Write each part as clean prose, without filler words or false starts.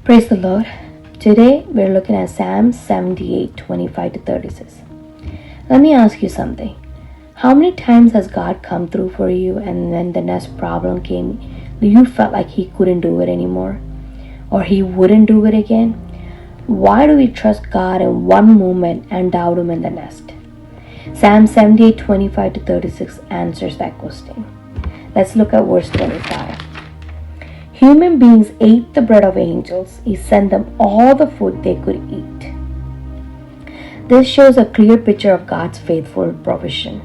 Praise the Lord. Today we're looking at Psalm 78 25 to 36. Let me ask you something. How many times has God come through for you, and when the next problem came, you felt like He couldn't do it anymore? Or He wouldn't do it again? Why do we trust God in one moment and doubt Him in the next? Psalm 78 25 to 36 answers that question. Let's look at verse 25. Human beings ate the bread of angels. He sent them all the food they could eat. This shows a clear picture of God's faithful provision.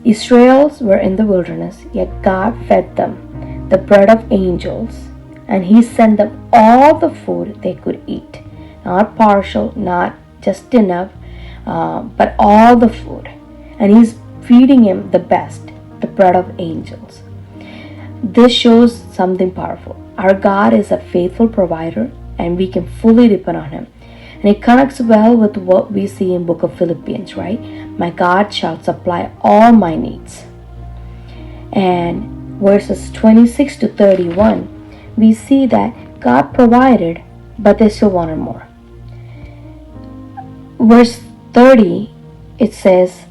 Israelites were in the wilderness, yet God fed them the bread of angels, and He sent them all the food they could eat. Not partial, not just enough, but all the food. And He's feeding him the best, the bread of angels. This shows something powerful. Our God is a faithful provider, and we can fully depend on Him. And it connects well with what we see in book of Philippians, right? My God shall supply all my needs. And verses 26 to 31, we see that God provided, but they still wanted more. Verse 30, it says,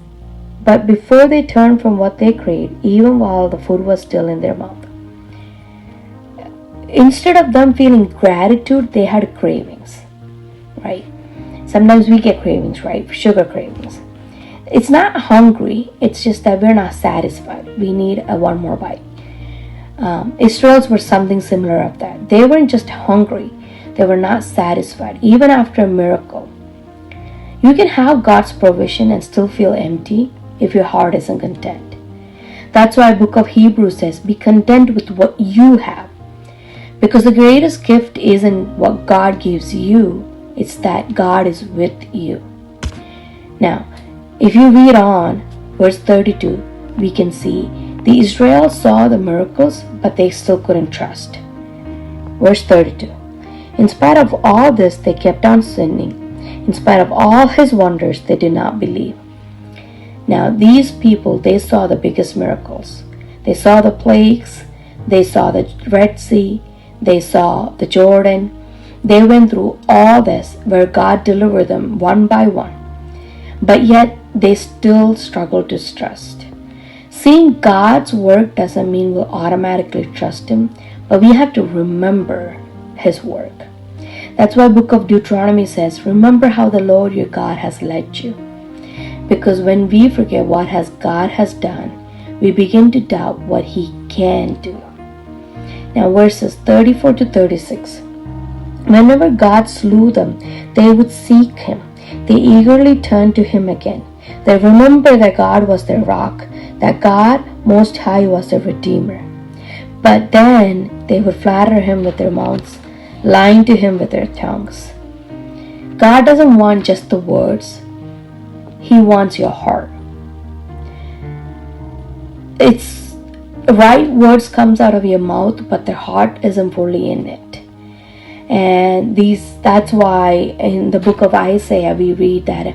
but before they turned from what they craved, even while the food was still in their mouth. Instead of them feeling gratitude, they had cravings, right? Sometimes we get cravings, right? Sugar cravings. It's not hungry, it's just that we're not satisfied. We need one more bite. Israelites were something similar of that. They weren't just hungry, they were not satisfied, even after a miracle. You can have God's provision and still feel empty if your heart isn't content. That's why the book of Hebrews says, be content with what you have. Because the greatest gift isn't what God gives you, it's that God is with you. Now, if you read on, verse 32, we can see the Israelites saw the miracles, but they still couldn't trust. Verse 32, in spite of all this, they kept on sinning. In spite of all His wonders, they did not believe. Now, these people, they saw the biggest miracles. They saw the plagues. They saw the Red Sea. They saw the Jordan. They went through all this where God delivered them one by one. But yet, they still struggled to trust. Seeing God's work doesn't mean we'll automatically trust Him, but we have to remember His work. That's why the book of Deuteronomy says, remember how the Lord your God has led you. Because when we forget what God has done, we begin to doubt what He can do. Now verses 34 to 36. Whenever God slew them, they would seek Him. They eagerly turned to Him again. They remembered that God was their rock, that God Most High was their Redeemer. But then they would flatter Him with their mouths, lying to Him with their tongues. God doesn't want just the words. He wants your heart. It's right words comes out of your mouth, but the heart isn't fully in it. And that's why in the book of Isaiah we read that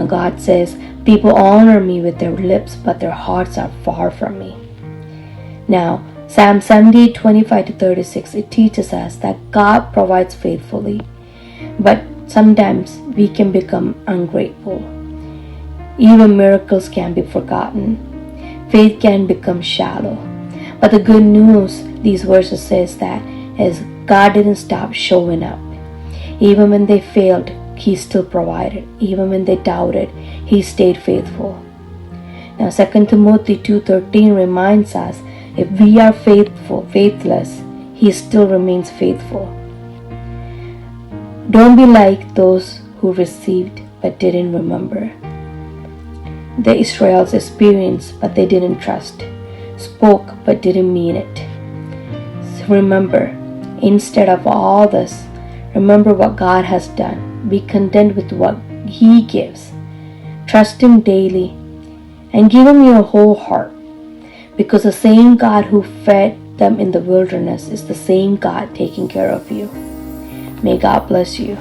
God says, people honor me with their lips, but their hearts are far from me. Now, Psalm 78 25 to 36, it teaches us that God provides faithfully, but sometimes we can become ungrateful. Even miracles can be forgotten. Faith can become shallow. But the good news, these verses says that, is God didn't stop showing up. Even when they failed, He still provided. Even when they doubted, He stayed faithful. Now 2 Timothy 2:13 reminds us, if we are faithless, He still remains faithful. Don't be like those who received but didn't remember. The Israelites experienced but they didn't trust, spoke but didn't mean it. So remember, instead of all this, remember what God has done. Be content with what He gives. Trust Him daily and give Him your whole heart, because the same God who fed them in the wilderness is the same God taking care of you. May God bless you.